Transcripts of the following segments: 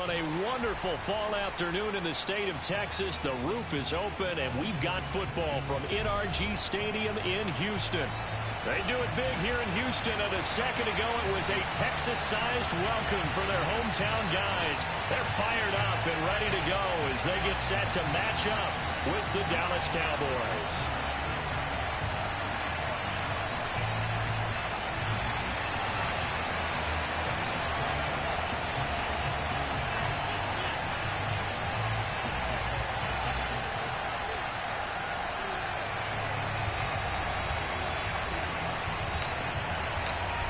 on a wonderful fall afternoon in the state of Texas. The roof is open, and we've got football from NRG Stadium in Houston. They do it big here in Houston, and a second ago it was a Texas-sized welcome for their hometown guys. They're fired up and ready to go as they get set to match up with the Dallas Cowboys.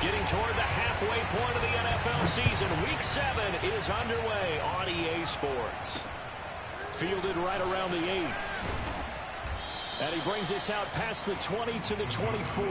Getting toward the halfway point of the NFL season, Week 7 is underway on EA Sports. Fielded right around the 8. And he brings us out past the 20 to the 24.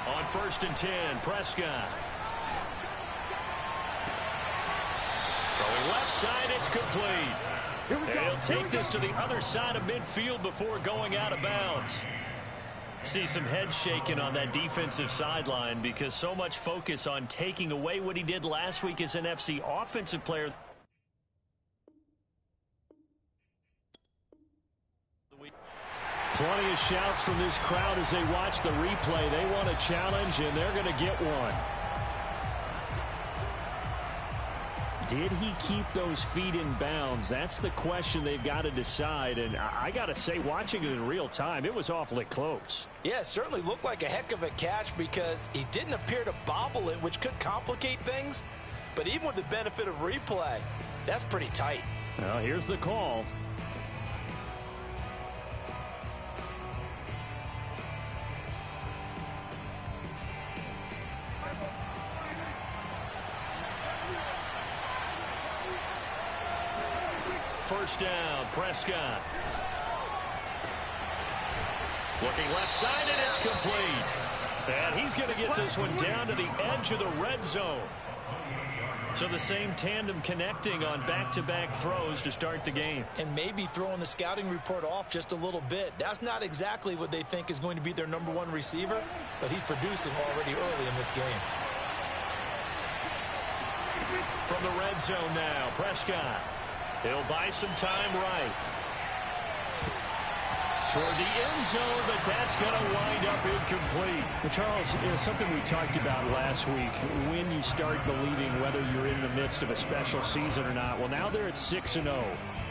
On 1st and 10, Prescott. Throwing left side, it's complete. He'll take this to the other side of midfield before going out of bounds. See some head shaking on that defensive sideline because so much focus on taking away what he did last week as an FC offensive player. Plenty of shouts from this crowd as they watch the replay. They want a challenge, and they're going to get one. Did he keep those feet in bounds? That's the question they've got to decide. And I got to say, watching it in real time, it was awfully close. Yeah, it certainly looked like a heck of a catch because he didn't appear to bobble it, which could complicate things. But even with the benefit of replay, that's pretty tight. Well, here's the call. First down, Prescott. Looking left side, and it's complete. And he's going to get this one down to the edge of the red zone. So the same tandem connecting on back-to-back throws to start the game. And maybe throwing the scouting report off just a little bit. That's not exactly what they think is going to be their #1 receiver, but he's producing already early in this game. From the red zone now, Prescott. He'll buy some time right. Toward the end zone, but that's going to wind up incomplete. Well, Charles, something we talked about last week, when you start believing whether you're in the midst of a special season or not. Well, now they're at 6-0.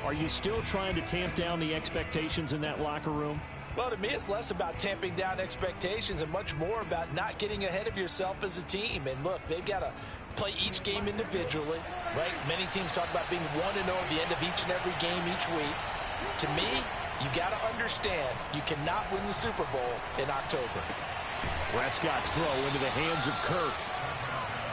Are you still trying to tamp down the expectations in that locker room? Well, to me, it's less about tamping down expectations and much more about not getting ahead of yourself as a team. And look, they've got to play each game individually, right? Many teams talk about being 1-0 at the end of each and every game each week. To me, you've got to understand you cannot win the Super Bowl in October. Prescott's throw into the hands of Kirk.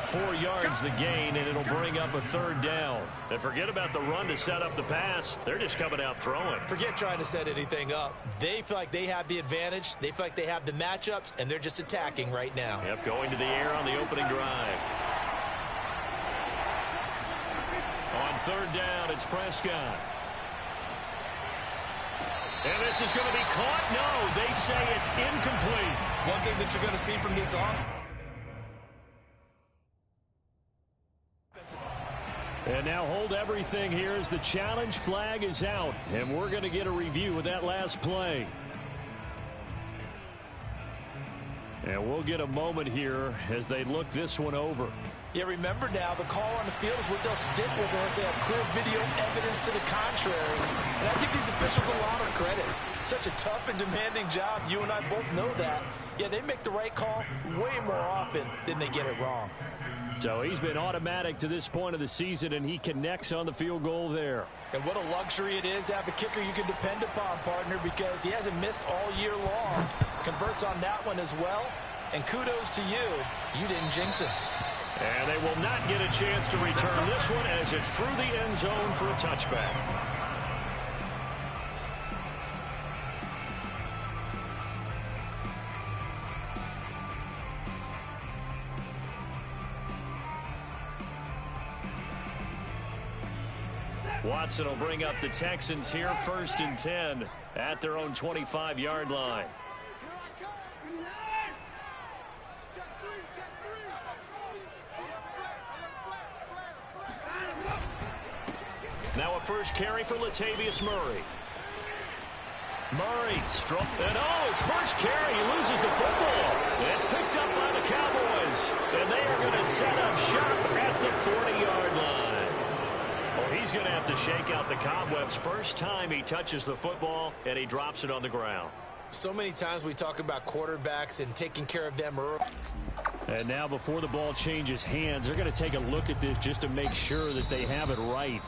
4 yards the gain, and it'll bring up a 3rd down. And forget about the run to set up the pass. They're just coming out throwing. Forget trying to set anything up. They feel like they have the advantage. They feel like they have the matchups, and they're just attacking right now. Yep, going to the air on the opening drive. On 3rd down, it's Prescott. And this is going to be caught. No, they say it's incomplete. One thing that you're going to see from this offense. And now hold everything here as the challenge flag is out. And we're going to get a review of that last play. And we'll get a moment here as they look this one over. Yeah, remember now, the call on the field is what they'll stick with unless they have clear video evidence to the contrary. And I give these officials a lot of credit. Such a tough and demanding job. You and I both know that. Yeah, they make the right call way more often than they get it wrong. So he's been automatic to this point of the season, and he connects on the field goal there. And what a luxury it is to have a kicker you can depend upon, partner, because he hasn't missed all year long. Converts on that one as well. And kudos to you. You didn't jinx him. And they will not get a chance to return this one as it's through the end zone for a touchback. Watson will bring up the Texans here, 1st and 10 at their own 25-yard line. Now a first carry for Latavius Murray. Murray struck, and his first carry, he loses the football. It's picked up by the Cowboys, and they are going to set up shop at the 40-yard line. Oh, he's going to have to shake out the cobwebs. First time he touches the football, and he drops it on the ground. So many times we talk about quarterbacks and taking care of them early. And now before the ball changes hands, they're going to take a look at this just to make sure that they have it right.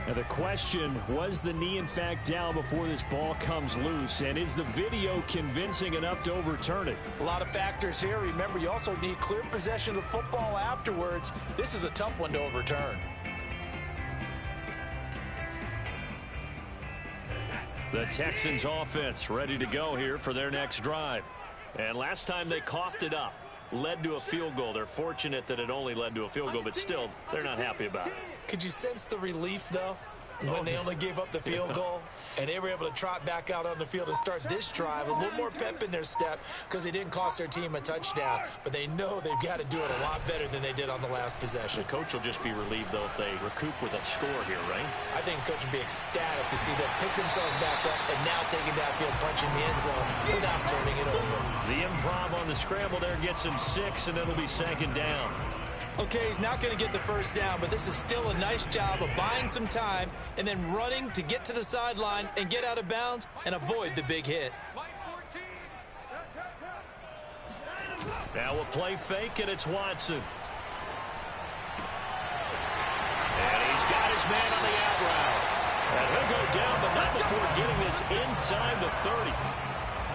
Now the question, was the knee in fact down before this ball comes loose? And is the video convincing enough to overturn it? A lot of factors here. Remember, you also need clear possession of the football afterwards. This is a tough one to overturn. The Texans offense ready to go here for their next drive. And last time they coughed it up, led to a field goal. They're fortunate that it only led to a field goal, but still, they're not happy about it. Could you sense the relief, though, when they only gave up the field goal and they were able to trot back out on the field and start this drive? A little more pep in their step because they didn't cost their team a touchdown, but they know they've got to do it a lot better than they did on the last possession. The coach will just be relieved, though, if they recoup with a score here, right? I think the coach will be ecstatic to see them pick themselves back up and now taking downfield, punching the end zone without turning it over. The improv on the scramble there gets him 6, and it'll be 2nd down. Okay, he's not going to get the first down, but this is still a nice job of buying some time and then running to get to the sideline and get out of bounds and avoid the big hit. Now a play fake, and it's Watson. And he's got his man on the out route. And he'll go down, but not before getting this inside the 30.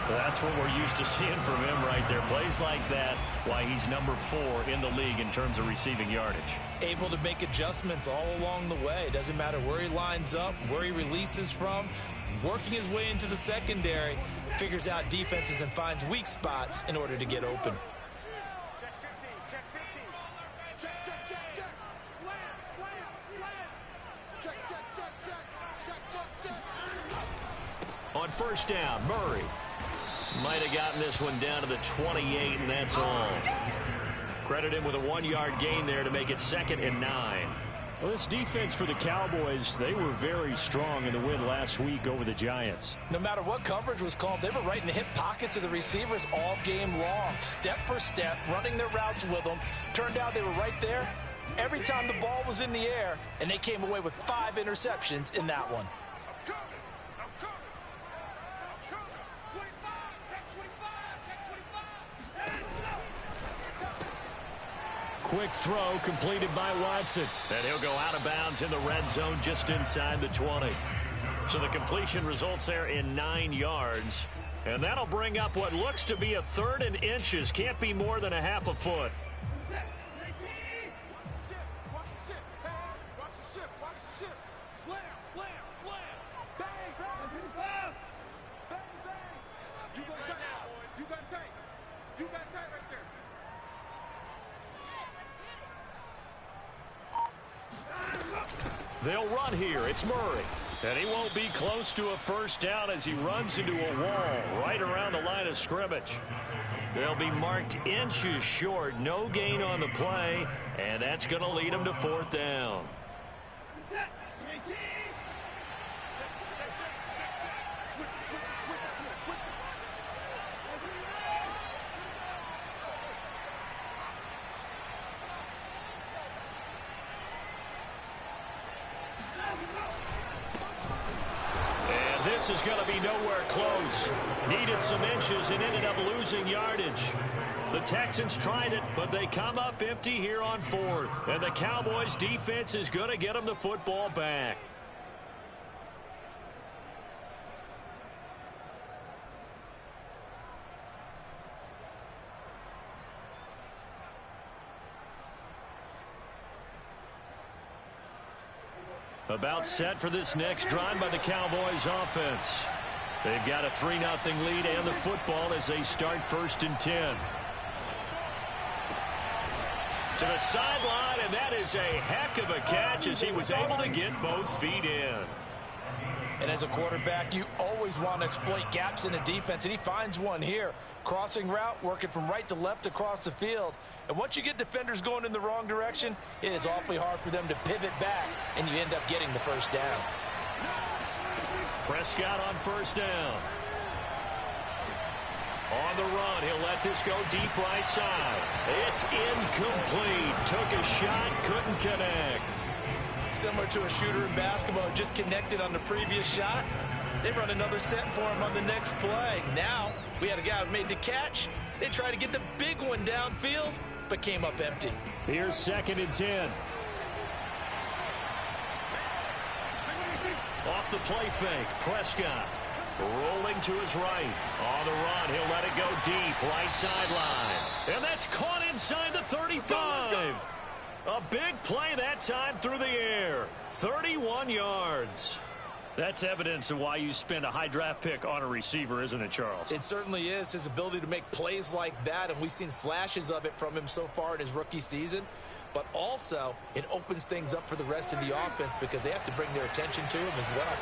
That's what we're used to seeing from him right there. Plays like that, why he's number 4 in the league in terms of receiving yardage. Able to make adjustments all along the way. Doesn't matter where he lines up, where he releases from. Working his way into the secondary, figures out defenses and finds weak spots in order to get open. Check 15, check 15. Check, check, check, check. Slam, slam, slam. Check, check, check, check. Check, check, check. On first down, Murray might have gotten this one down to the 28, and that's all. Credit him with a 1-yard gain there to make it 2nd and 9. Well, this defense for the Cowboys, they were very strong in the win last week over the Giants. No matter what coverage was called, they were right in the hip pockets of the receivers all game long, step for step, running their routes with them. Turned out they were right there every time the ball was in the air, and they came away with 5 interceptions in that one. Quick throw completed by Watson. And he'll go out of bounds in the red zone just inside the 20. So the completion results there in 9 yards. And that'll bring up what looks to be a 3rd and inches. Can't be more than a half a foot. They'll run here. It's Murray. And he won't be close to a first down as he runs into a wall right around the line of scrimmage. They'll be marked inches short. No gain on the play. And that's going to lead them to 4th down. this is going to be nowhere close. Needed some inches and ended up losing yardage. The Texans tried it, but they come up empty here on 4th. And the Cowboys defense is going to get them the football back. About set for this next drive by the Cowboys offense. They've got a 3-0 lead and the football as they start 1st and 10. To the sideline, and that is a heck of a catch as he was able to get both feet in. And as a quarterback, you always want to exploit gaps in the defense, and he finds one here. Crossing route, working from right to left across the field. And once you get defenders going in the wrong direction, it is awfully hard for them to pivot back, and you end up getting the first down. Prescott on 1st down. On the run, he'll let this go deep right side. It's incomplete. Took a shot, couldn't connect. Similar to a shooter in basketball who just connected on the previous shot. They run another set for him on the next play. Now, we had a guy who made the catch. They tried to get the big one downfield, but came up empty. Here's 2nd and 10. Off the play fake, Prescott. Rolling to his right. On the run, he'll let it go deep, right sideline. And that's caught inside the 35. A big play that time through the air. 31 yards. That's evidence of why you spend a high draft pick on a receiver, isn't it, Charles? It certainly is. His ability to make plays like that, and we've seen flashes of it from him so far in his rookie season. But also, it opens things up for the rest of the offense because they have to bring their attention to him as well.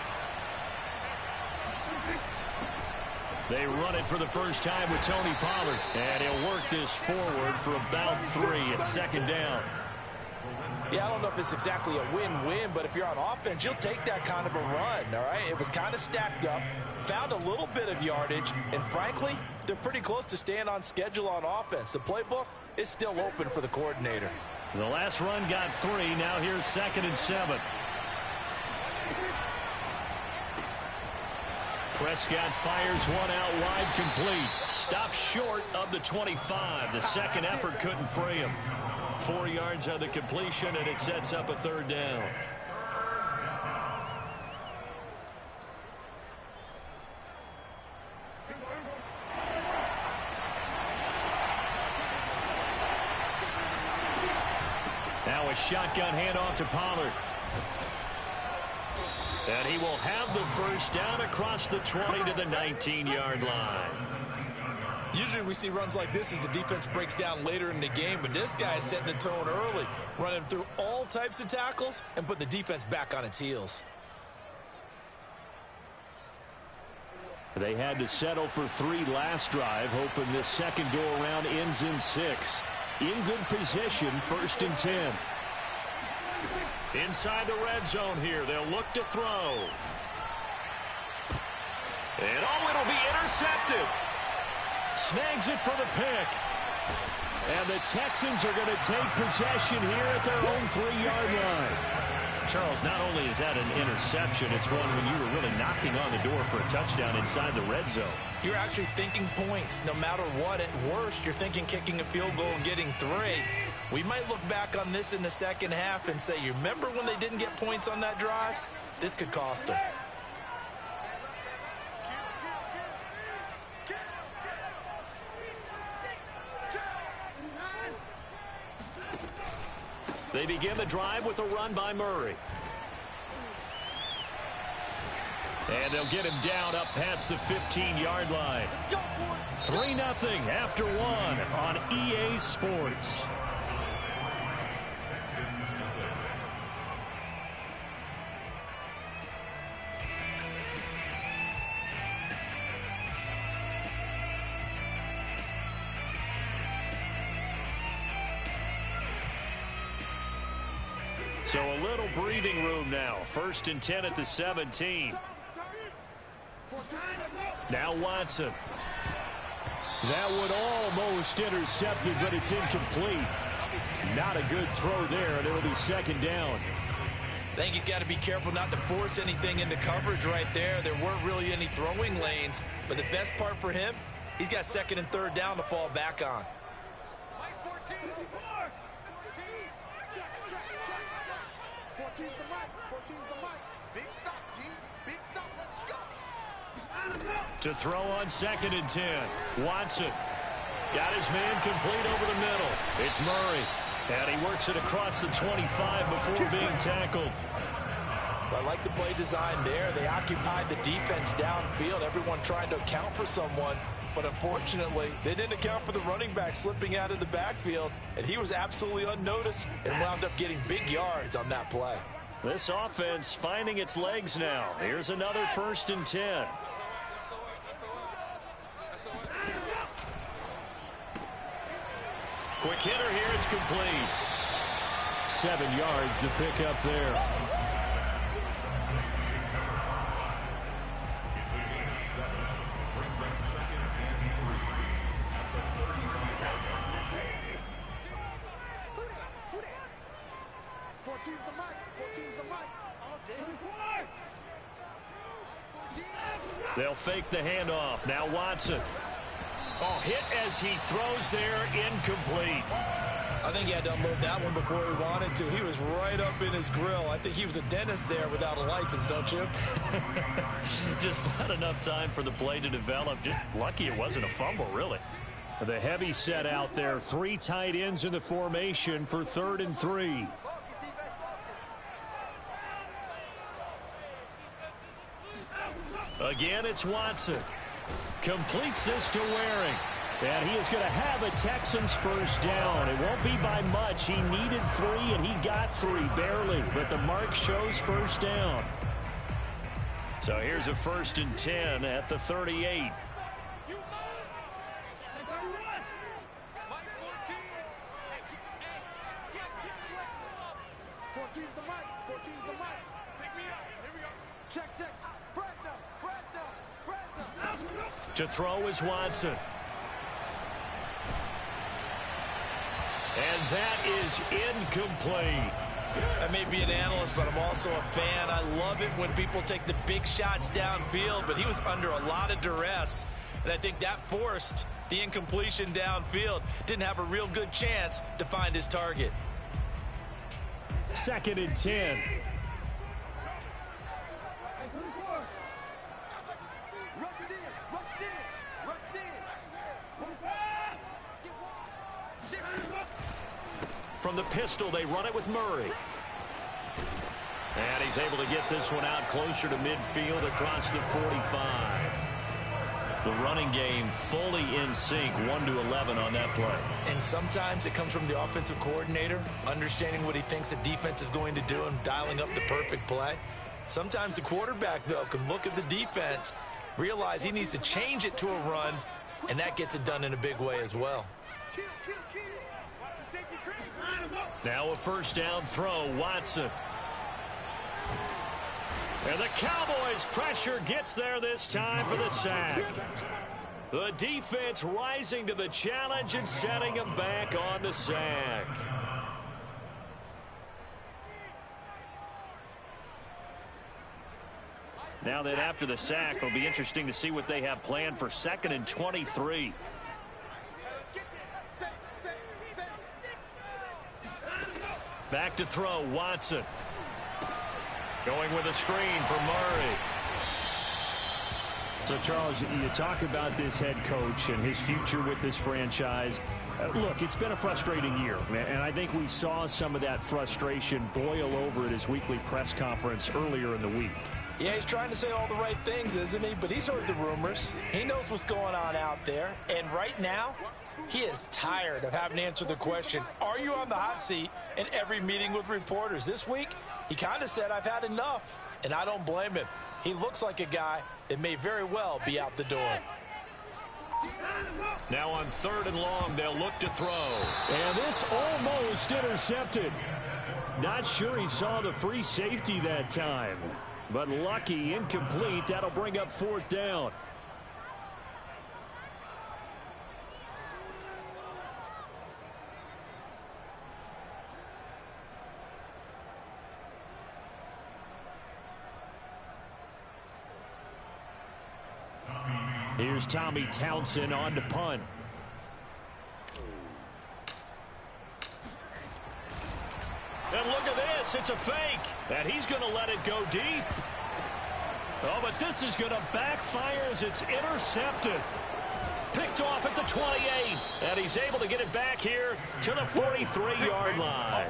They run it for the first time with Tony Pollard. And he'll work this forward for about 3 at 2nd down. Yeah, I don't know if it's exactly a win-win, but if you're on offense, you'll take that kind of a run, all right? It was kind of stacked up, found a little bit of yardage, and frankly, they're pretty close to staying on schedule on offense. The playbook is still open for the coordinator. The last run got 3. Now here's 2nd and 7. Prescott fires one out wide, complete. Stops short of the 25. The second effort couldn't free him. 4 yards on the completion, and it sets up a 3rd down. Now a shotgun handoff to Pollard. And he will have the first down across the 20 to the 19-yard line. Usually we see runs like this as the defense breaks down later in the game, but this guy is setting the tone early, running through all types of tackles and putting the defense back on its heels. They had to settle for 3 last drive, hoping this second go-around ends in 6. In good position, 1st and 10. Inside the red zone here, they'll look to throw. And it'll be intercepted. Snags it for the pick. And the Texans are going to take possession here at their own 3-yard line. Charles, not only is that an interception, it's one when you were really knocking on the door for a touchdown inside the red zone. You're actually thinking points. No matter what, at worst, you're thinking kicking a field goal and getting 3. We might look back on this in the second half and say, you remember when they didn't get points on that drive? This could cost them. They begin the drive with a run by Murray. And they'll get him down up past the 15-yard line. 3-0 after 1 on EA Sports. So a little breathing room now. 1st and 10 at the 17. Now Watson. That one almost intercepted, but it's incomplete. Not a good throw there, and it'll be 2nd down. think he's got to be careful not to force anything into coverage right there. There weren't really any throwing lanes, but the best part for him, he's got second and third down to fall back on. Mike 14. 14's the mic. 14's the mic. Big stop, G. Big stop. Let's go. To throw on second and 10. Watson got his man complete over the middle. It's Murray. And he works it across the 25 before being tackled. I like the play design there. They occupied the defense downfield, everyone trying to account for someone. But unfortunately, they didn't account for the running back slipping out of the backfield, and he was absolutely unnoticed and wound up getting big yards on that play. This offense finding its legs now. Here's another 1st and 10. Quick hitter here. It's complete. 7 yards to pick up there. They'll fake the handoff. Now Watson. Oh, hit as he throws there, incomplete. I think he had to unload that one before he wanted to. He was right up in his grill. I think he was a dentist there without a license, don't you? Just not enough time for the play to develop. Just lucky it wasn't a fumble, really. The heavy set out there. 3 tight ends in the formation for 3rd and 3. Again, it's Watson. Completes this to Waring. And he is going to have a Texans first down. It won't be by much. He needed 3, and he got 3, barely. But the mark shows first down. So here's a 1st and 10 at the 38. 14's the mic. 14's the mic. Pick me up. Here we go. Check, check. Fresno. To throw is Watson. And that is incomplete. I may be an analyst, but I'm also a fan. I love it when people take the big shots downfield, but he was under a lot of duress, and I think that forced the incompletion downfield. Didn't have a real good chance to find his target. 2nd and 10. From the pistol, they run it with Murray. And he's able to get this one out closer to midfield across the 45. The running game fully in sync, 1-11 on that play. And sometimes it comes from the offensive coordinator, understanding what he thinks the defense is going to do and dialing up the perfect play. Sometimes the quarterback, though, can look at the defense, realize he needs to change it to a run, and that gets it done in a big way as well. Now a first down throw, Watson. And the Cowboys' pressure gets there this time for the sack. The defense rising to the challenge and setting them back on the sack. Now that after the sack, it'll be interesting to see what they have planned for 2nd and 23. Back to throw, Watson. Going with a screen for Murray. So, Charles, you talk about this head coach and his future with this franchise. Look, it's been a frustrating year, and I think we saw some of that frustration boil over at his weekly press conference earlier in the week. Yeah, he's trying to say all the right things, isn't he? But he's heard the rumors. He knows what's going on out there. And right now, he is tired of having to answer the question, are you on the hot seat, in every meeting with reporters. This week, he kind of said, I've had enough. And I don't blame him. He looks like a guy that may very well be out the door. Now on 3rd and long, they'll look to throw. And this almost intercepted. Not sure he saw the free safety that time. But lucky, incomplete. That'll bring up 4th down. Here's Tommy Townsend on to punt. And look at this. It's a fake. And he's going to let it go deep. Oh, but this is going to backfire as it's intercepted. Picked off at the 28. And he's able to get it back here to the 43-yard line.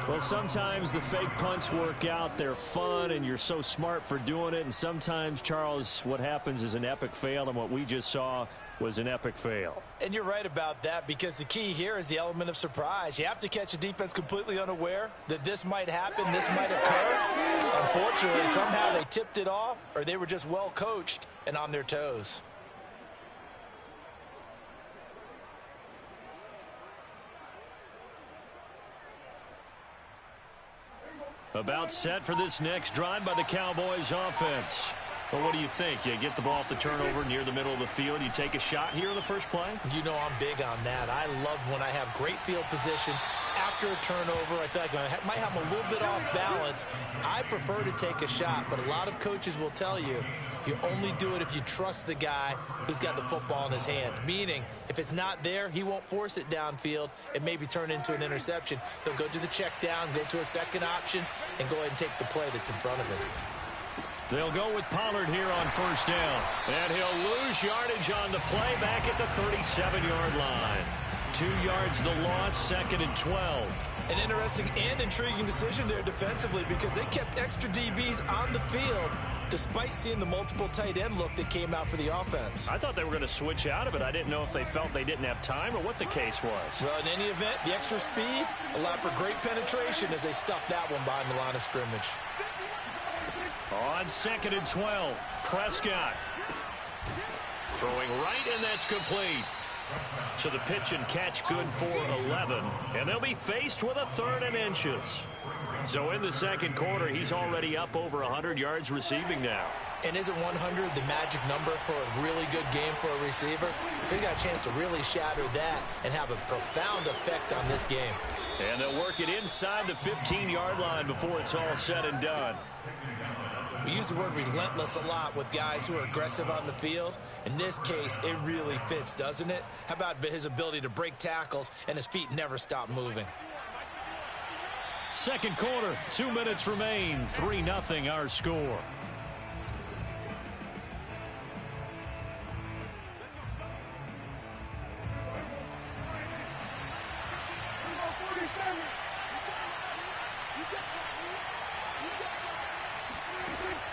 Well, sometimes the fake punts work out. They're fun, and you're so smart for doing it. And sometimes, Charles, what happens is an epic fail, and what we just saw was an epic fail. And you're right about that, because the key here is the element of surprise. You have to catch a defense completely unaware that this might happen, this might occur. Unfortunately, somehow they tipped it off, or they were just well coached and on their toes. About set for this next drive by the Cowboys offense. Well, what do you think? You get the ball off the turnover near the middle of the field. You take a shot here in the first play? You know I'm big on that. I love when I have great field position after a turnover. I feel like I might have a little bit off balance. I prefer to take a shot, but a lot of coaches will tell you only do it if you trust the guy who's got the football in his hands. Meaning, if it's not there, he won't force it downfield and maybe turn into an interception. He'll go to the check down, go to a second option, and go ahead and take the play that's in front of him. They'll go with Pollard here on first down. And he'll lose yardage on the play back at the 37-yard line. 2 yards the loss, 2nd and 12. An interesting and intriguing decision there defensively, because they kept extra DBs on the field despite seeing the multiple tight end look that came out for the offense. I thought they were going to switch out of it. I didn't know if they felt they didn't have time or what the case was. Well, in any event, the extra speed allowed for great penetration as they stuffed that one behind the line of scrimmage. On 2nd and 12, Prescott throwing right, and that's complete. So the pitch and catch good for 11, and they'll be faced with a 3rd and inches. So in the second quarter, he's already up over 100 yards receiving now. And isn't 100 the magic number for a really good game for a receiver? So he got a chance to really shatter that and have a profound effect on this game. And they'll work it inside the 15-yard line before it's all said and done. We use the word relentless a lot with guys who are aggressive on the field. In this case, it really fits, doesn't it? How about his ability to break tackles and his feet never stop moving? Second quarter, 2 minutes remain. 3-0 our score.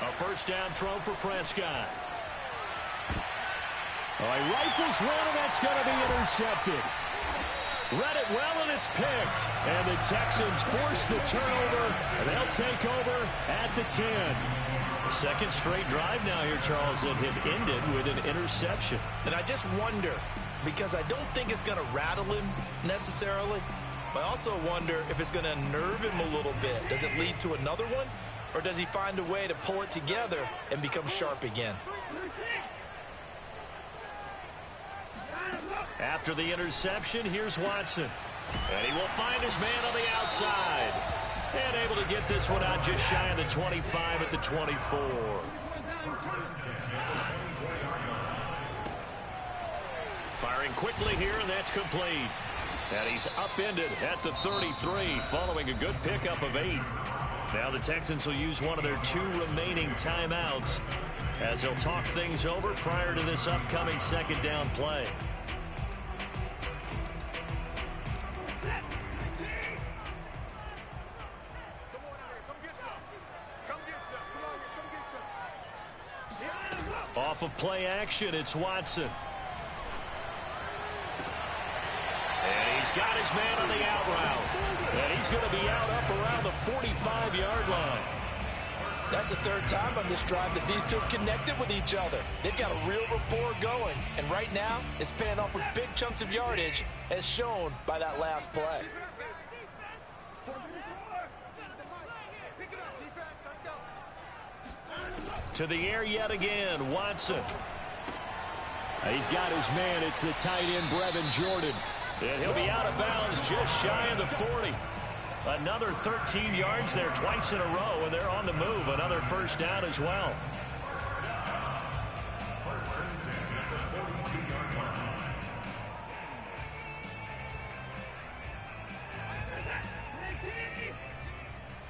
A first down throw for Prescott. Oh, he rifles one, and that's going to be intercepted. Read it well, and it's picked. And the Texans force the turnover, and they'll take over at the 10. Second straight drive now here, Charles, that have ended with an interception. And I just wonder, because I don't think it's going to rattle him necessarily, but I also wonder if it's going to unnerve him a little bit. Does it lead to another one? Or does he find a way to pull it together and become sharp again? After the interception, here's Watson. And he will find his man on the outside. And able to get this one out just shy of the 25 at the 24. Firing quickly here, and that's complete. And he's upended at the 33 following a good pickup of 8. Now the Texans will use one of their 2 remaining timeouts as they'll talk things over prior to this upcoming second down play. Off of play action, it's Watson. And he's got his man on the out route. And he's going to be out up around the 45-yard line. That's the 3rd time on this drive that these two have connected with each other. They've got a real rapport going. And right now, it's paying off with big chunks of yardage, as shown by that last play. To the air yet again, Watson. He's got his man. It's the tight end, Brevin Jordan. And he'll be out of bounds just shy of the 40. Another 13 yards there twice in a row, and they're on the move. Another first down as well.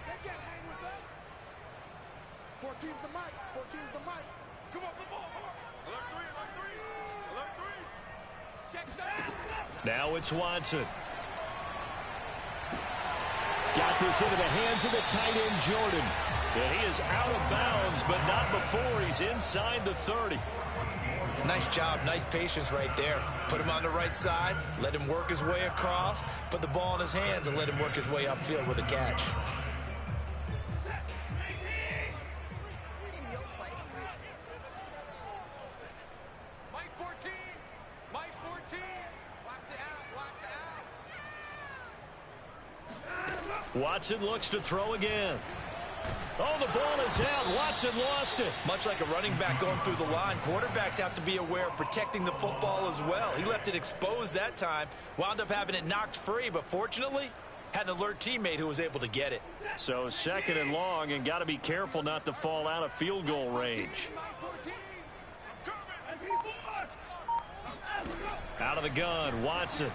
They can't hang with us. 14's the mic. 14's the mic. Come on, the ball. Alert three, alert three. Alert three. Check that. Now it's Watson. Got this into the hands of the tight end, Jordan. And he is out of bounds, but not before he's inside the 30. Nice job, nice patience right there. Put him on the right side, let him work his way across, put the ball in his hands, and let him work his way upfield with a catch. Mike 14. Mike 14. Watch the out. Watch the out. Watson looks to throw again. Oh, the ball is out. Watson lost it. Much like a running back going through the line, quarterbacks have to be aware of protecting the football as well. He left it exposed that time, wound up having it knocked free, but fortunately, had an alert teammate who was able to get it. So 2nd and long, and got to be careful not to fall out of field goal range. Out of the gun, Watson.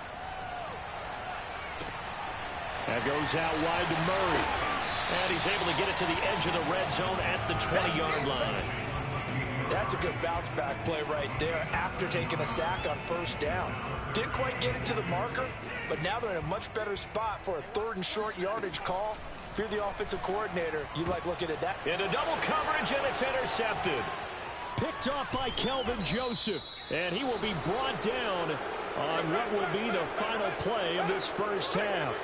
That goes out wide to Murray. And he's able to get it to the edge of the red zone at the 20-yard line. That's a good bounce-back play right there after taking a sack on 1st down. Didn't quite get it to the marker, but now they're in a much better spot for a 3rd and short yardage call. If you're the offensive coordinator, you like looking at that. Into double coverage, and it's intercepted. Picked off by Kelvin Joseph, and he will be brought down on what will be the final play of this first half.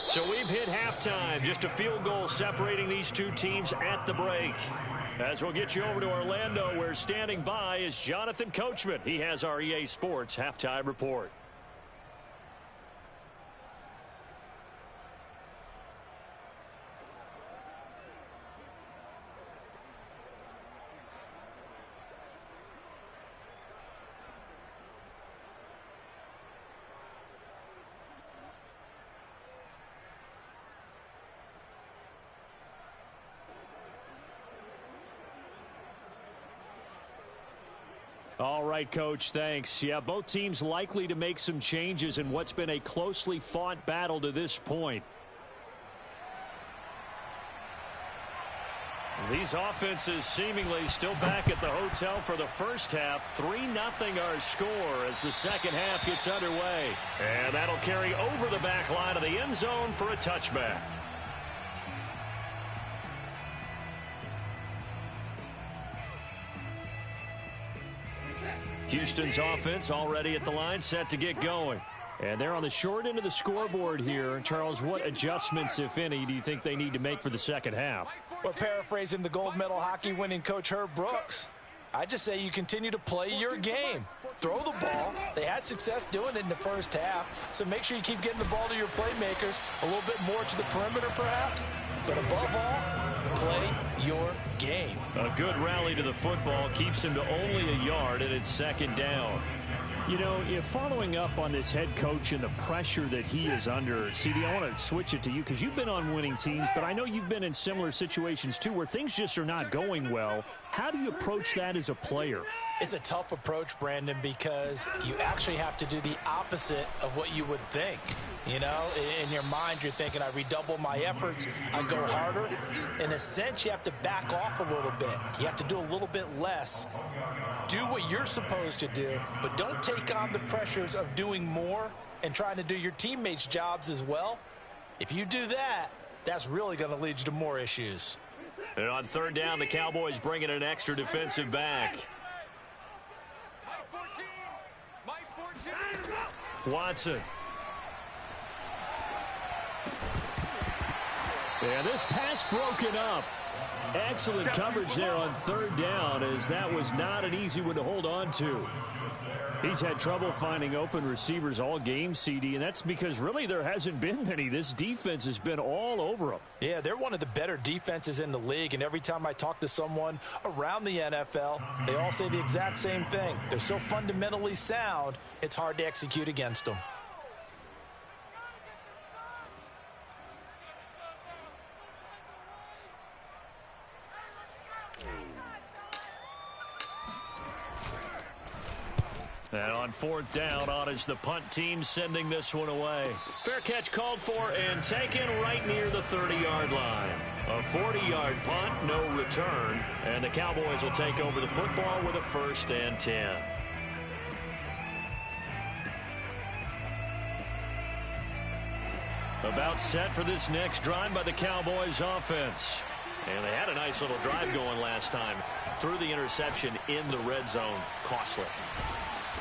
So we've hit halftime, just a field goal separating these two teams at the break. As we'll get you over to Orlando, where standing by is Jonathan Coachman. He has our EA Sports halftime report. All right, Coach, thanks. Yeah, both teams likely to make some changes in what's been a closely fought battle to this point. These offenses seemingly still back at the hotel for the first half. 3-0 our score as the second half gets underway. And that'll carry over the back line of the end zone for a touchback. Houston's offense already at the line, set to get going. And they're on the short end of the scoreboard here. Charles, what adjustments, if any, do you think they need to make for the second half? Well, paraphrasing the gold medal hockey winning coach Herb Brooks, I just say you continue to play your game. Throw the ball. They had success doing it in the first half, so make sure you keep getting the ball to your playmakers, a little bit more to the perimeter perhaps, but above all, play your game. A good rally to the football keeps him to only a yard, and it's 2nd down. You know, if following up on this head coach and the pressure that he is under, CD, I want to switch it to you because you've been on winning teams, but I know you've been in similar situations too where things just are not going well. How do you approach that as a player? It's a tough approach, Brandon, because you actually have to do the opposite of what you would think. You know, in your mind, you're thinking, I redouble my efforts, I go harder. In a sense, you have to back off a little bit. You have to do a little bit less. Do what you're supposed to do, but don't take on the pressures of doing more and trying to do your teammates' jobs as well. If you do that, that's really going to lead you to more issues. And on 3rd down, the Cowboys bring in an extra defensive back. Watson. And this pass broken up. Excellent coverage there on 3rd down, as that was not an easy one to hold on to. He's had trouble finding open receivers all game, CD, and that's because really there hasn't been many. This defense has been all over them. Yeah, they're one of the better defenses in the league, and every time I talk to someone around the NFL, they all say the exact same thing. They're so fundamentally sound, it's hard to execute against them. And on 4th down, on is the punt team sending this one away. Fair catch called for and taken right near the 30-yard line. A 40-yard punt, no return. And the Cowboys will take over the football with a 1st and 10. About set for this next drive by the Cowboys offense. And they had a nice little drive going last time. Threw the interception in the red zone. Costly.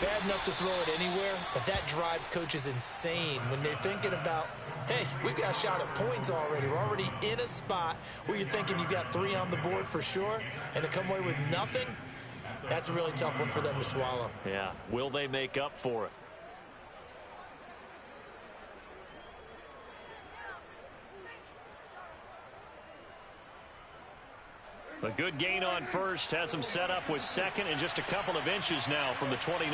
Bad enough to throw it anywhere, but that drives coaches insane when they're thinking about, hey, we got a shot at points already. We're already in a spot where you're thinking you got 3 on the board for sure, and to come away with nothing, that's a really tough one for them to swallow. Yeah, will they make up for it? A good gain on 1st has them set up with 2nd and just a couple of inches now from the 29.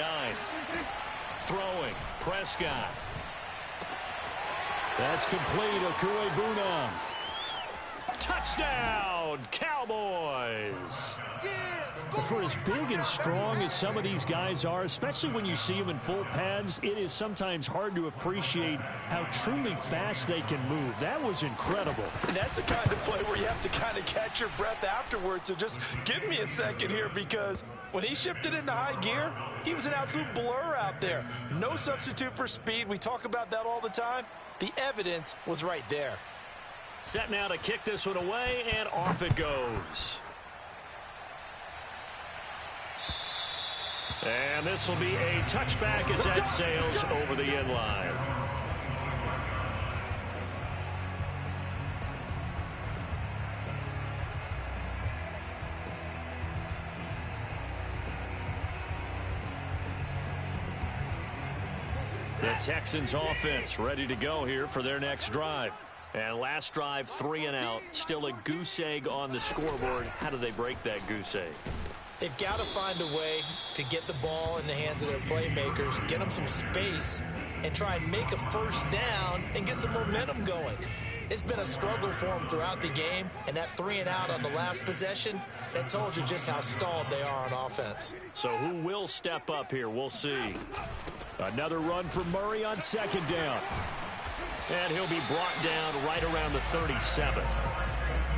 Throwing, Prescott. That's complete. Okuebuna. Touchdown, Cowboys. For as big and strong as some of these guys are, especially when you see them in full pads, it is sometimes hard to appreciate how truly fast they can move. That was incredible. And that's the kind of play where you have to kind of catch your breath afterwards. So just give me a second here, because when he shifted into high gear, he was an absolute blur out there. No substitute for speed. We talk about that all the time. The evidence was right there. Set now to kick this one away, and off it goes. And this will be a touchback as that sails over the end line. The Texans offense ready to go here for their next drive. And last drive, 3 and out. Still a goose egg on the scoreboard. How do they break that goose egg? They've got to find a way to get the ball in the hands of their playmakers, get them some space, and try and make a 1st down and get some momentum going. It's been a struggle for them throughout the game, and that 3 and out on the last possession, that told you just how stalled they are on offense. So who will step up here? We'll see. Another run for Murray on 2nd down. And he'll be brought down right around the 37.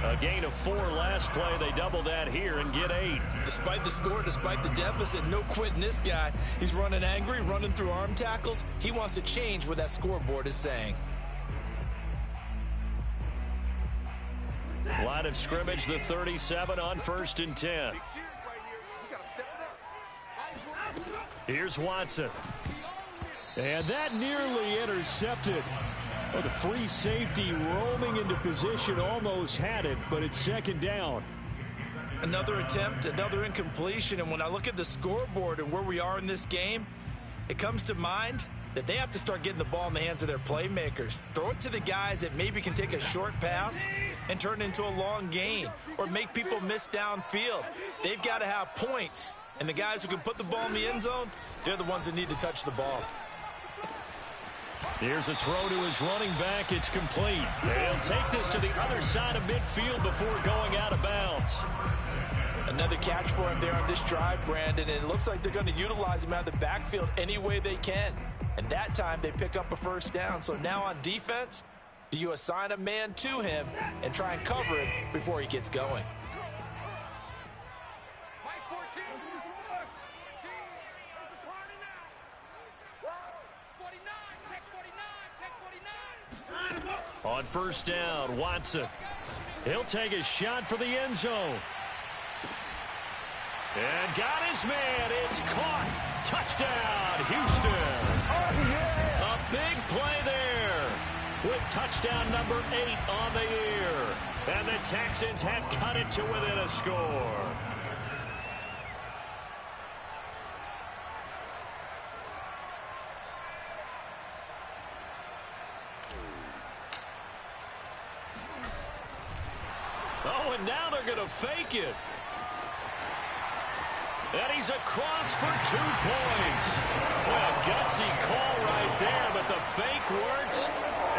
A gain of 4 last play. They double that here and get 8. Despite the score, despite the deficit, no quitting this guy. He's running angry, running through arm tackles. He wants to change what that scoreboard is saying. Line of scrimmage, the 37 on 1st and 10. Here's Watson. And that nearly intercepted. Oh, the free safety roaming into position almost had it, but it's 2nd down. Another attempt, another incompletion, and when I look at the scoreboard and where we are in this game, it comes to mind that they have to start getting the ball in the hands of their playmakers. Throw it to the guys that maybe can take a short pass and turn it into a long gain or make people miss downfield. They've got to have points, and the guys who can put the ball in the end zone, they're the ones that need to touch the ball. Here's a throw to his running back. It's complete. They'll take this to the other side of midfield before going out of bounds. Another catch for him there on this drive, Brandon, and it looks like they're going to utilize him out of the backfield any way they can. And that time they pick up a 1st down. So now on defense, do you assign a man to him and try and cover it before he gets going? On 1st down, Watson. He'll take a shot for the end zone. And got his man. It's caught. Touchdown, Houston. Oh, yeah. A big play there with touchdown number 8 on the year. And the Texans have cut it to within a score. Oh, and now they're going to fake it. And he's across for 2 points. Well, a gutsy call right there, but the fake works,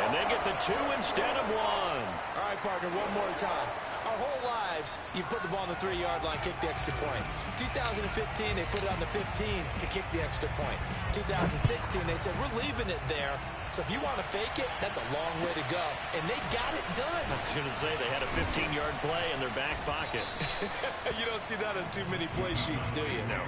and they get the 2 instead of 1. All right, partner, one more time. Our whole lives, lives, you put the ball on the 3-yard line, kick the extra point. 2015, they put it on the 15 to kick the extra point. 2016, they said, we're leaving it there. So if you want to fake it, that's a long way to go. And they got it done. I was going to say they had a 15-yard play in their back pocket. You don't see that on too many play sheets, do you? No.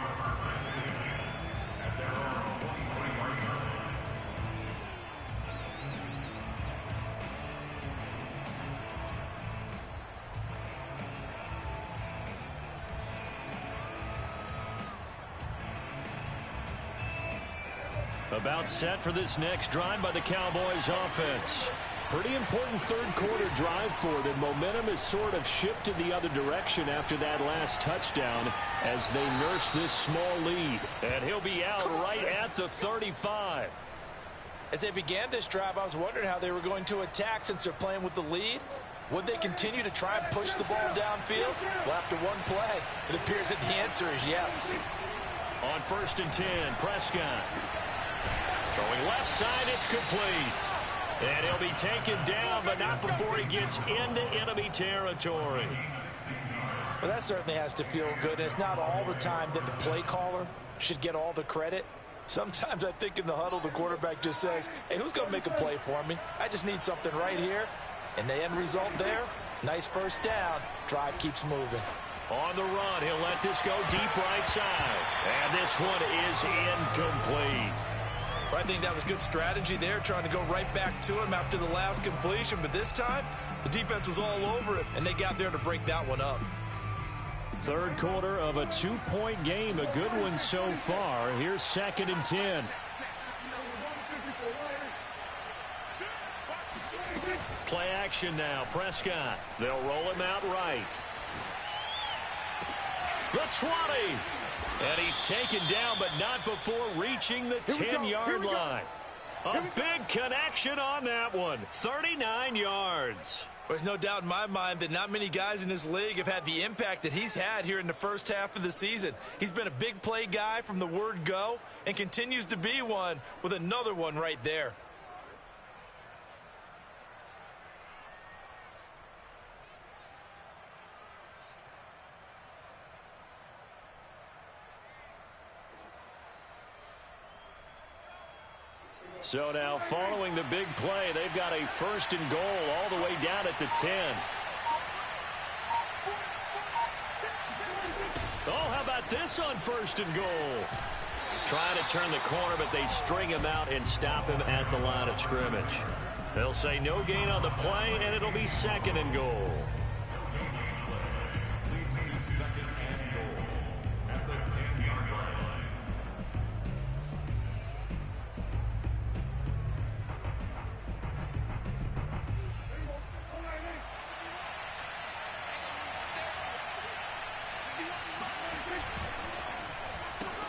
About set for this next drive by the Cowboys offense. Pretty important third-quarter drive for them. Momentum has sort of shifted the other direction after that last touchdown as they nurse this small lead. And he'll be out right at the 35. As they began this drive, I was wondering how they were going to attack since they're playing with the lead. Would they continue to try and push the ball downfield? Well, after one play, it appears that the answer is yes. On 1st and 10, Prescott. Throwing left side, it's complete. And he'll be taken down, but not before he gets into enemy territory. Well, that certainly has to feel good. And it's not all the time that the play caller should get all the credit. Sometimes I think in the huddle, the quarterback just says, hey, who's going to make a play for me? I just need something right here. And the end result there, nice first down. Drive keeps moving. On the run, he'll let this go deep right side. And this one is incomplete. I think that was good strategy there, trying to go right back to him after the last completion. But this time, the defense was all over it, and they got there to break that one up. Third quarter of a 2-point game, a good one so far. Here's 2nd and 10. Play action now, Prescott. They'll roll him out right. The 20. And he's taken down, but not before reaching the 10-yard line. A big connection on that one. 39 yards. There's no doubt in my mind that not many guys in this league have had the impact that he's had here in the first half of the season. He's been a big play guy from the word go and continues to be one with another one right there. So now following the big play, they've got a 1st and goal all the way down at the 10. Oh, how about this on 1st and goal? Trying to turn the corner, but they string him out and stop him at the line of scrimmage. They'll say no gain on the play, and it'll be 2nd and goal. Leads to 2nd and goal at the 10-yard line.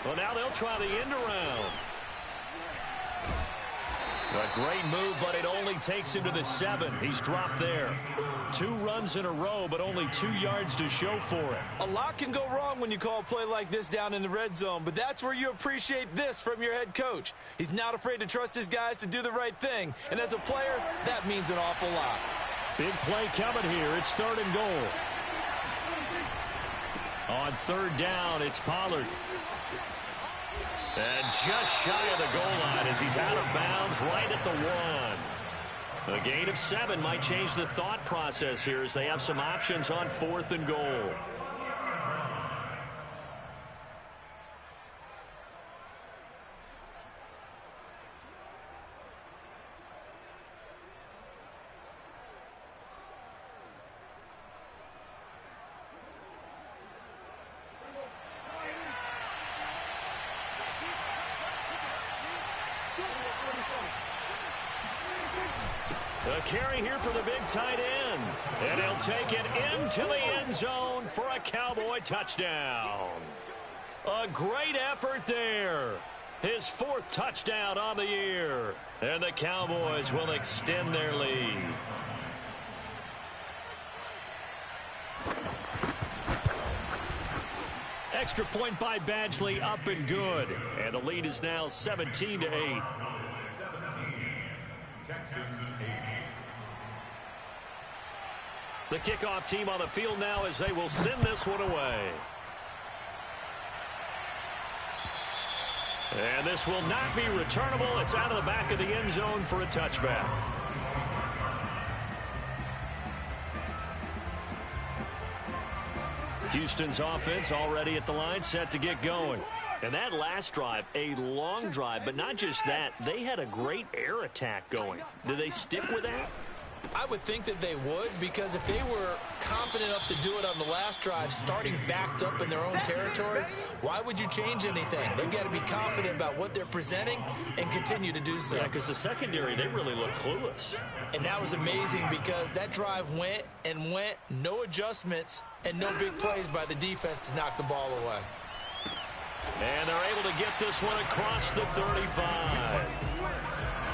Well, now they'll try the end around. A great move, but it only takes him to the 7. He's dropped there. 2 runs in a row, but only 2 yards to show for it. A lot can go wrong when you call a play like this down in the red zone, but that's where you appreciate this from your head coach. He's not afraid to trust his guys to do the right thing, and as a player, that means an awful lot. Big play coming here. It's 3rd and goal. On 3rd down, it's Pollard. And just shy of the goal line as he's out of bounds right at the 1. A gain of 7 might change the thought process here as they have some options on 4th and goal. A carry here for the big tight end. And he'll take it into the end zone for a Cowboy touchdown. A great effort there. His 4th touchdown on the year. And the Cowboys will extend their lead. Extra point by Badgley, up and good. And the lead is now 17-8. 17, Texans 8. The kickoff team on the field now as they will send this one away. And this will not be returnable. It's out of the back of the end zone for a touchback. Houston's offense already at the line, set to get going. And that last drive, a long drive, but not just that. They had a great air attack going. Do they stick with that? I would think that they would, because if they were confident enough to do it on the last drive, starting backed up in their own territory, why would you change anything? They've got to be confident about what they're presenting and continue to do so. Yeah, because the secondary, they really look clueless. And that was amazing because that drive went and went, no adjustments, and no big plays by the defense to knock the ball away. And they're able to get this one across the 35.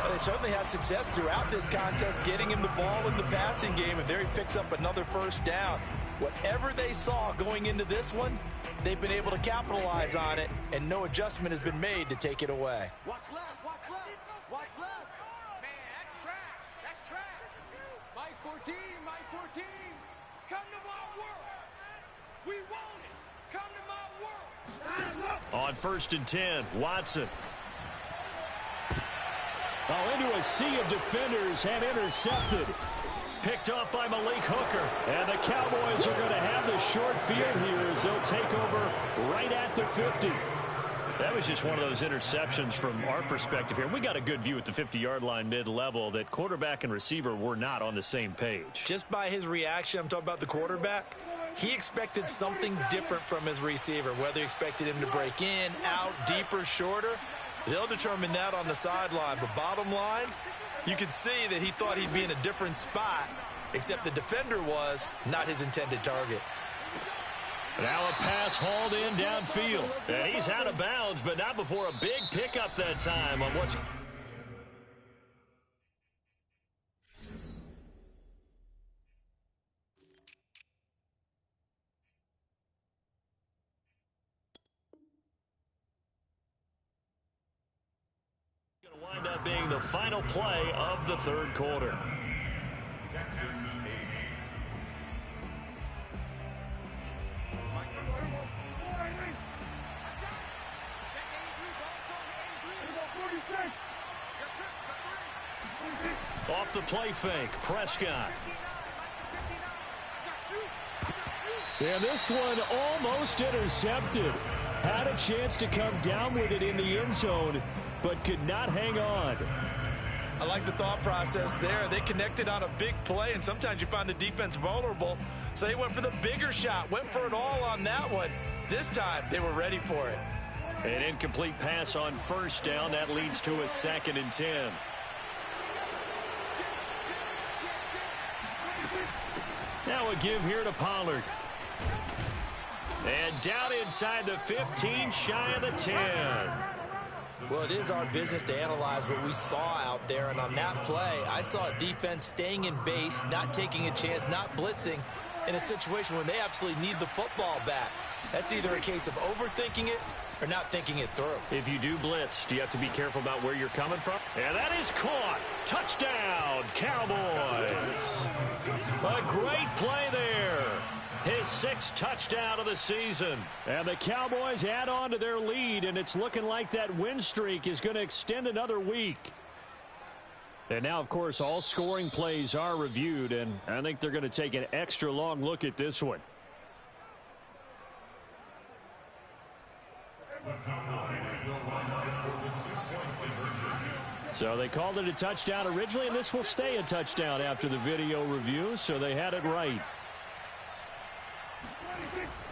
Well, they certainly had success throughout this contest getting him the ball in the passing game, and there he picks up another first down. Whatever they saw going into this one, they've been able to capitalize on it, and no adjustment has been made to take it away. Watch left, watch left, watch left. Man, that's trash. That's trash. Mike 14, Mike 14. Come to my world. We want it. Come to my world. On 1st and 10, Watson. Oh, into a sea of defenders and intercepted. Picked up by Malik Hooker. And the Cowboys are going to have the short field here as they'll take over right at the 50. That was just one of those interceptions from our perspective here. We got a good view at the 50-yard line mid-level that quarterback and receiver were not on the same page. Just by his reaction, I'm talking about the quarterback, he expected something different from his receiver, whether he expected him to break in, out, deeper, shorter. They'll determine that on the sideline. But bottom line, you could see that he thought he'd be in a different spot, except the defender was not his intended target. Now a pass hauled in downfield. And he's out of bounds, but not before a big pickup that time on what's... wind up being the final play of the third quarter. Texans 8. Off the play fake, Prescott. And this one almost intercepted. Had a chance to come down with it in the end zone, but could not hang on. I like the thought process there. They connected on a big play, and sometimes you find the defense vulnerable. So they went for the bigger shot, went for it all on that one. This time, they were ready for it. An incomplete pass on first down. That leads to a 2nd and 10. Now a give here to Pollard. And down inside the 15, shy of the 10. Well, it is our business to analyze what we saw out there, and on that play, I saw a defense staying in base, not taking a chance, not blitzing, in a situation when they absolutely need the football back. That's either a case of overthinking it or not thinking it through. If you do blitz, do you have to be careful about where you're coming from? And that is caught. Touchdown, Cowboys. A great play there. His 6th touchdown of the season. And the Cowboys add on to their lead, and it's looking like that win streak is going to extend another week. And now, of course, all scoring plays are reviewed, and I think they're going to take an extra long look at this one. So they called it a touchdown originally, and this will stay a touchdown after the video review, so they had it right.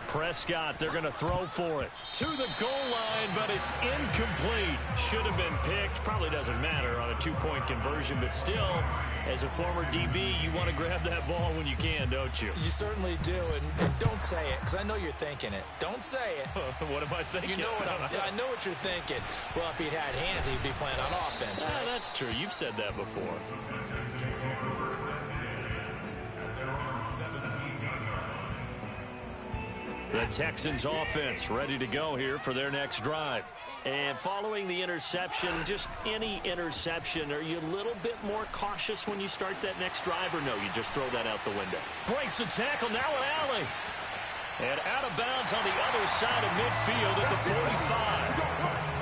Prescott, they're going to throw for it. To the goal line, but it's incomplete. Should have been picked. Probably doesn't matter on a 2-point conversion, but still, as a former DB, you want to grab that ball when you can, don't you? You certainly do, and don't say it, because I know you're thinking it. Don't say it. What am I thinking? You know what I know what you're thinking. Well, if he'd had hands, he'd be playing on offense. Right? That's true. You've said that before. The Texans offense ready to go here for their next drive. And following the interception, just any interception, are you a little bit more cautious when you start that next drive, or no, you just throw that out the window? Breaks the tackle, now an alley. And out of bounds on the other side of midfield at the 45.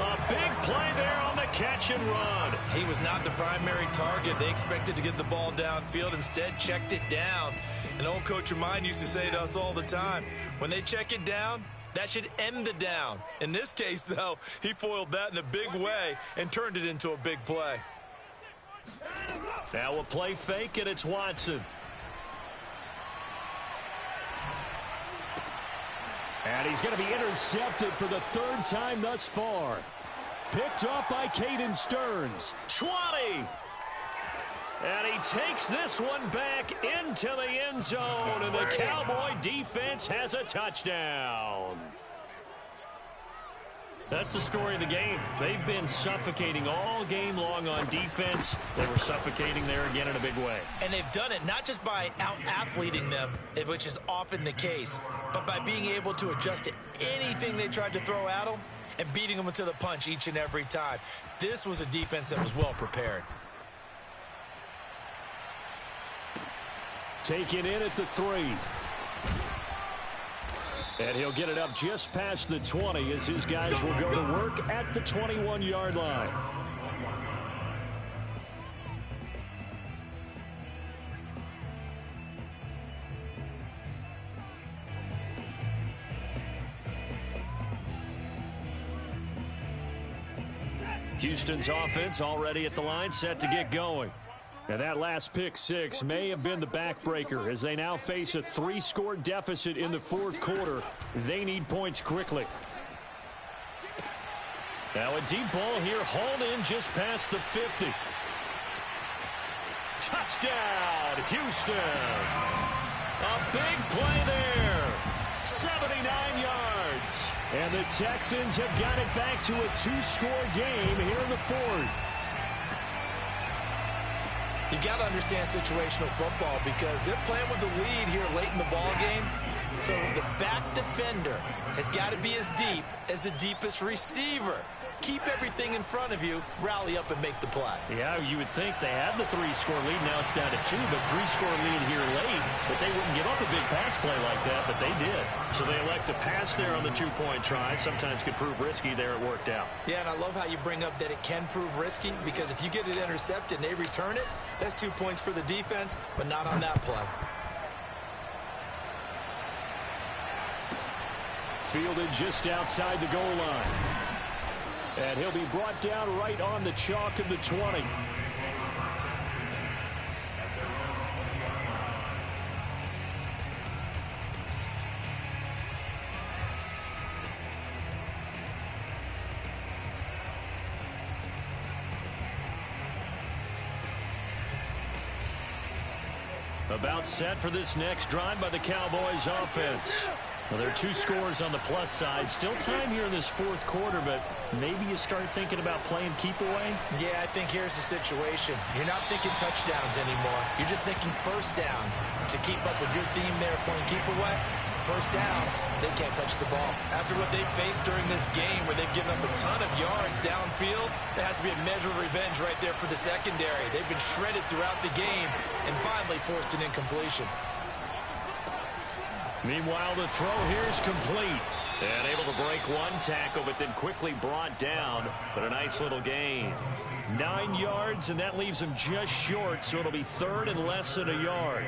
A big play there on the catch and run. He was not the primary target. They expected to get the ball downfield. Instead, checked it down. An old coach of mine used to say to us all the time, when they check it down, that should end the down. In this case, though, he foiled that in a big way and turned it into a big play. Now a play fake, and it's Watson. And he's going to be intercepted for the third time thus far. Picked off by Caden Stearns. 20. And he takes this one back into the end zone. And the Cowboy defense has a touchdown. That's the story of the game. They've been suffocating all game long on defense. They were suffocating there again in a big way. And they've done it not just by out-athleting them, which is often the case, but by being able to adjust to anything they tried to throw at them and beating them to the punch each and every time. This was a defense that was well prepared. Taken in at the 3. And he'll get it up just past the 20 as his guys will go to work at the 21-yard line. Houston's offense already at the line, set to get going. And that last pick six may have been the backbreaker as they now face a 3-score deficit in the fourth quarter. They need points quickly. Now a deep ball here, hauled in just past the 50. Touchdown, Houston. A big play there. 79 yards. And the Texans have got it back to a 2-score game here in the fourth. You got to understand situational football because they're playing with the lead here late in the ball game. So the back defender has got to be as deep as the deepest receiver. Keep everything in front of you, rally up and make the play. Yeah, you would think they had the 3-score lead. Now it's down to 2, but 3-score lead here late. But they wouldn't give up a big pass play like that, but they did. So they elect to pass there on the 2-point try. Sometimes could prove risky. There it worked out. Yeah, and I love how you bring up that it can prove risky because if you get it intercepted and they return it, that's 2 points for the defense, but not on that play. Fielded just outside the goal line. And he'll be brought down right on the chalk of the 20. About set for this next drive by the Cowboys offense. Well, there are 2 scores on the plus side. Still time here in this fourth quarter, but maybe you start thinking about playing keep away? Yeah, I think here's the situation. You're not thinking touchdowns anymore. You're just thinking first downs. To keep up with your theme there, playing keep away, first downs, they can't touch the ball. After what they've faced during this game where they've given up a ton of yards downfield, there has to be a measure of revenge right there for the secondary. They've been shredded throughout the game and finally forced an incompletion. Meanwhile, the throw here is complete. And able to break one tackle, but then quickly brought down. But a nice little gain. 9 yards, and that leaves him just short, so it'll be third and less than a yard.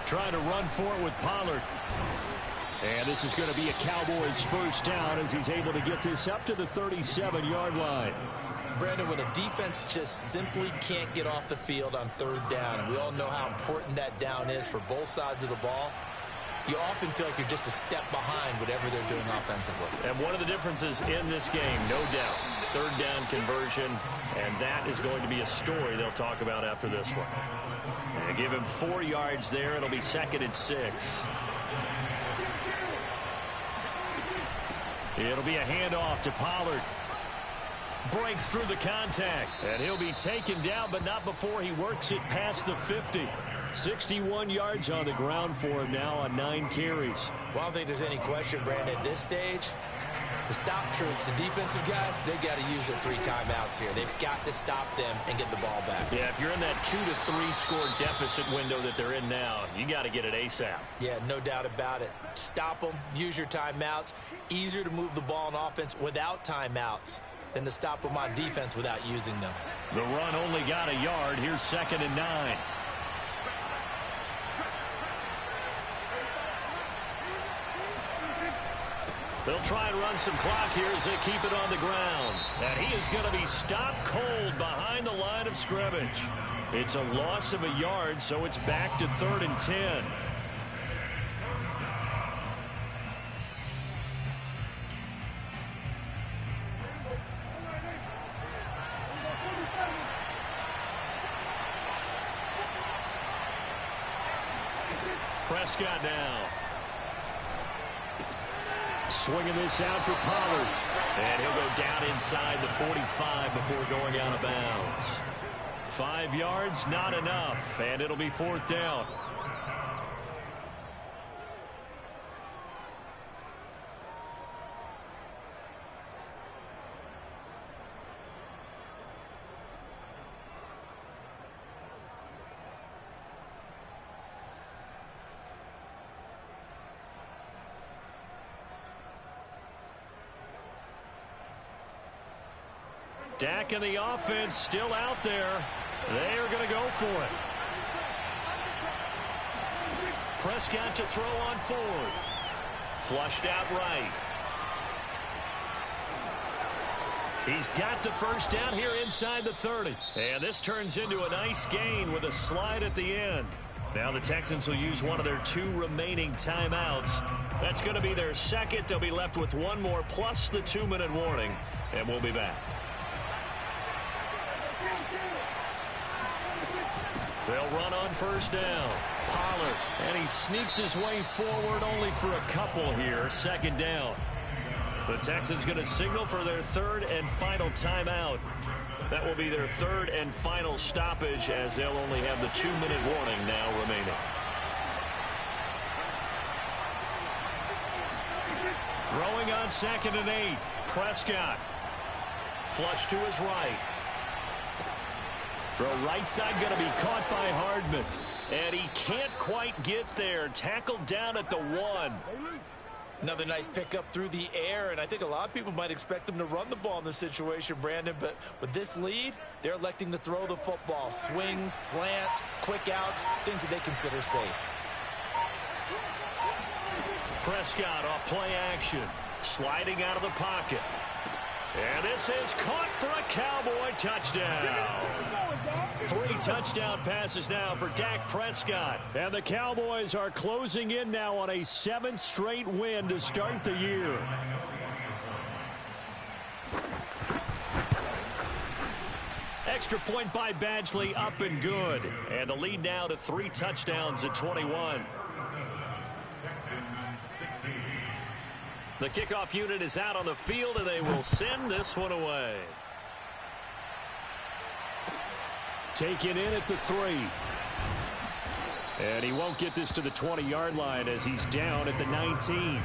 Trying to run for it with Pollard. And this is going to be a Cowboys first down as he's able to get this up to the 37-yard line. Brandon, when a defense just simply can't get off the field on third down, and we all know how important that down is for both sides of the ball, you often feel like you're just a step behind whatever they're doing offensively. And one of the differences in this game, no doubt, third down conversion, and that is going to be a story they'll talk about after this one. And give him 4 yards there. It'll be 2nd and 6. It'll be a handoff to Pollard. Breaks through the contact. And he'll be taken down, but not before he works it past the 50. 61 yards on the ground for him now on 9 carries. Well, I don't think there's any question, Brandon, at this stage, the stop troops, the defensive guys, they've got to use their 3 timeouts here. They've got to stop them and get the ball back. Yeah, if you're in that 2 to 3 score deficit window that they're in now, you got to get it ASAP. Yeah, no doubt about it. Stop them, use your timeouts. Easier to move the ball on offense without timeouts than to stop them on defense without using them. The run only got a yard. Here's 2nd and 9. They'll try and run some clock here as they keep it on the ground. And he is going to be stopped cold behind the line of scrimmage. It's a loss of a yard, so it's back to 3rd and 10. Prescott now. Swinging this out for Pollard. And he'll go down inside the 45 before going out of bounds. 5 yards, not enough. And it'll be 4th down. Dak and the offense still out there. They are going to go for it. Prescott to throw on 4th. Flushed out right. He's got the first down here inside the 30. And this turns into a nice gain with a slide at the end. Now the Texans will use one of their 2 remaining timeouts. That's going to be their second. They'll be left with 1 more plus the 2-minute warning. And we'll be back. They'll run on first down. Pollard, and he sneaks his way forward only for a couple here. 2nd down. The Texans going to signal for their 3rd and final timeout. That will be their 3rd and final stoppage as they'll only have the 2-minute warning now remaining. Throwing on 2nd and 8. Prescott. Flush to his right. Throw right side going to be caught by Hardman. And he can't quite get there. Tackled down at the 1. Another nice pickup through the air, and I think a lot of people might expect them to run the ball in this situation, Brandon, but with this lead, they're electing to throw the football. Swings, slants, quick outs, things that they consider safe. Prescott off play action. Sliding out of the pocket. And this is caught for a Cowboy touchdown. 3 touchdown passes now for Dak Prescott. And the Cowboys are closing in now on a 7th straight win to start the year. Extra point by Badgley, up and good. And the lead now to 3 touchdowns at 21. The kickoff unit is out on the field, and they will send this one away. Taken in at the 3. And he won't get this to the 20-yard line as he's down at the 19.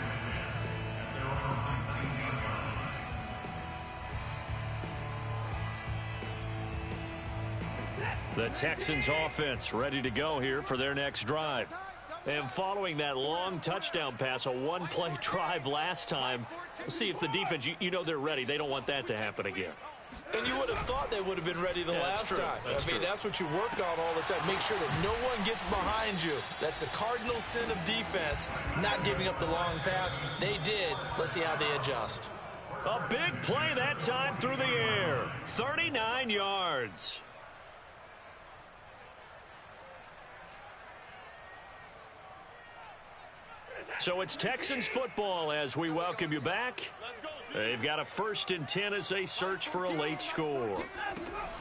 The Texans offense ready to go here for their next drive. And following that long touchdown pass, a 1-play drive last time, let's see if the defense, you know they're ready. They don't want that to happen again. And you would have thought they would have been ready the last time. That's what you work on all the time. Make sure that no one gets behind you. That's the cardinal sin of defense, not giving up the long pass. They did. Let's see how they adjust. A big play that time through the air. 39 yards. So it's Texans football as we welcome you back. They've got a 1st and 10 as they search for a late score.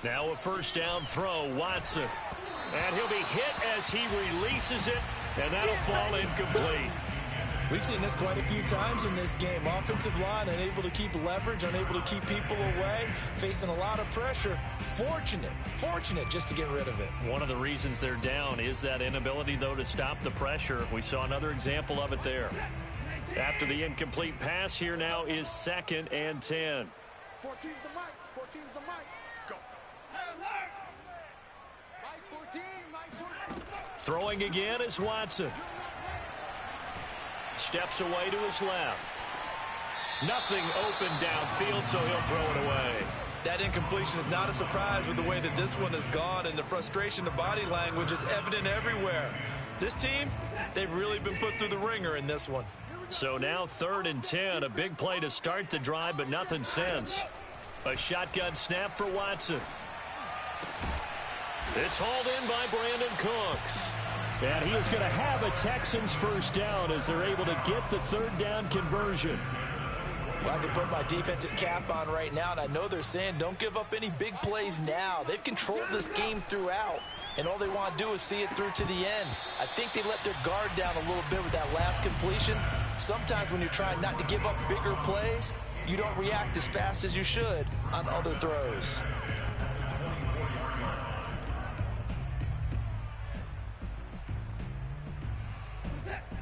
Now a first down throw, Watson. And he'll be hit as he releases it, and that'll fall incomplete. We've seen this quite a few times in this game. Offensive line unable to keep leverage, unable to keep people away, facing a lot of pressure. Fortunate just to get rid of it. One of the reasons they're down is that inability, though, to stop the pressure. We saw another example of it there. After the incomplete pass, here now is 2nd and 10. 14's the mic. 14's the mic. Go. Mike 14. Mike 14. Throwing again is Watson. Steps away to his left. Nothing open downfield, so he'll throw it away. That incompletion is not a surprise with the way that this one has gone, and the frustration, the body language is evident everywhere. This team, they've really been put through the ringer in this one. So now 3rd and 10, a big play to start the drive, but nothing since. A shotgun snap for Watson. It's hauled in by Brandon Cooks. And he is going to have a Texans first down as they're able to get the 3rd down conversion. Well, I can put my defensive cap on right now, and I know they're saying don't give up any big plays now. They've controlled this game throughout, and all they want to do is see it through to the end. I think they let their guard down a little bit with that last completion. Sometimes when you're trying not to give up bigger plays, you don't react as fast as you should on other throws.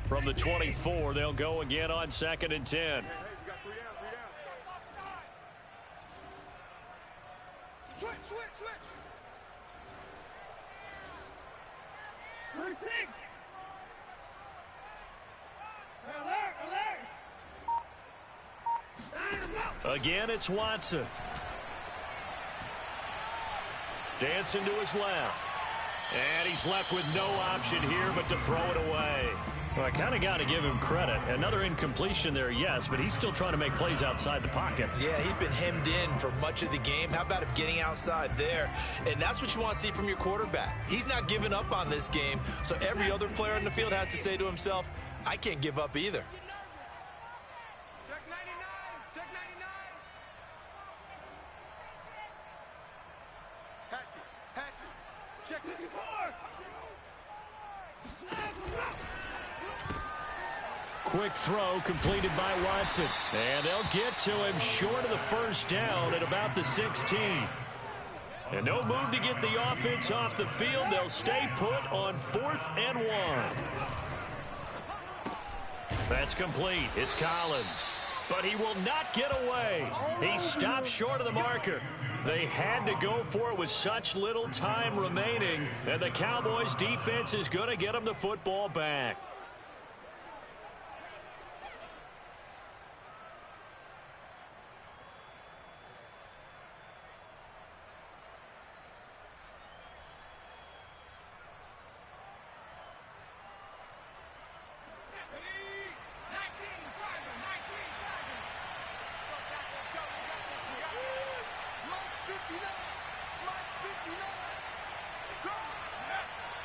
From the 24, they'll go again on 2nd and 10. Hey, we got 3 down, 3 down. Switch. Alert. Again, it's Watson. Dancing to his left. And he's left with no option here but to throw it away. Well, I kind of got to give him credit. Another incompletion there, yes, but he's still trying to make plays outside the pocket. Yeah, he's been hemmed in for much of the game. How about him getting outside there? And that's what you want to see from your quarterback. He's not giving up on this game, so every other player in the field has to say to himself, I can't give up either. Check 99. Check 99. Hatchet. Check 54. Quick throw completed by Watson. And they'll get to him short of the first down at about the 16. And no move to get the offense off the field. They'll stay put on 4th and 1. That's complete. It's Collins. But he will not get away. He stopped short of the marker. They had to go for it with such little time remaining. And the Cowboys defense is going to get him the football back.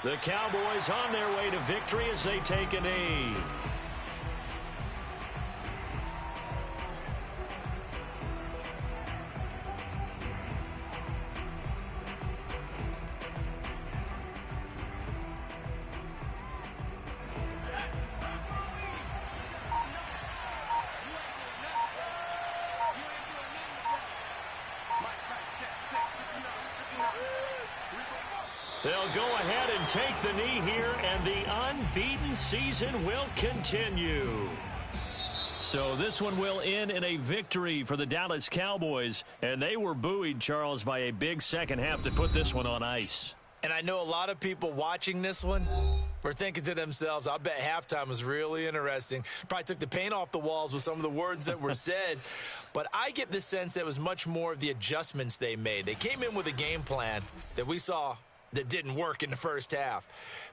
The Cowboys on their way to victory as they take a knee. They'll go ahead and take the knee here, and the unbeaten season will continue. So this one will end in a victory for the Dallas Cowboys, and they were buoyed, Charles, by a big second half to put this one on ice. And I know a lot of people watching this one were thinking to themselves, I bet halftime was really interesting. Probably took the paint off the walls with some of the words that were said. But I get the sense that it was much more of the adjustments they made. They came in with a game plan that we saw that didn't work in the first half.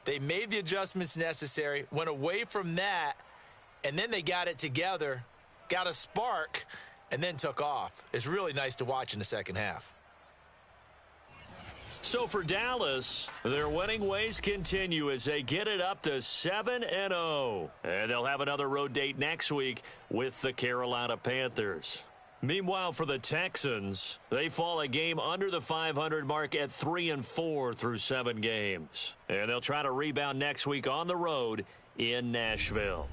They made the adjustments necessary, went away from that, and then they got it together, got a spark, and then took off. It's really nice to watch in the second half. So for Dallas, their winning ways continue as they get it up to 7-0. And they'll have another road date next week with the Carolina Panthers. Meanwhile, for the Texans, they fall a game under the 500 mark at 3-4 through 7 games. And they'll try to rebound next week on the road in Nashville.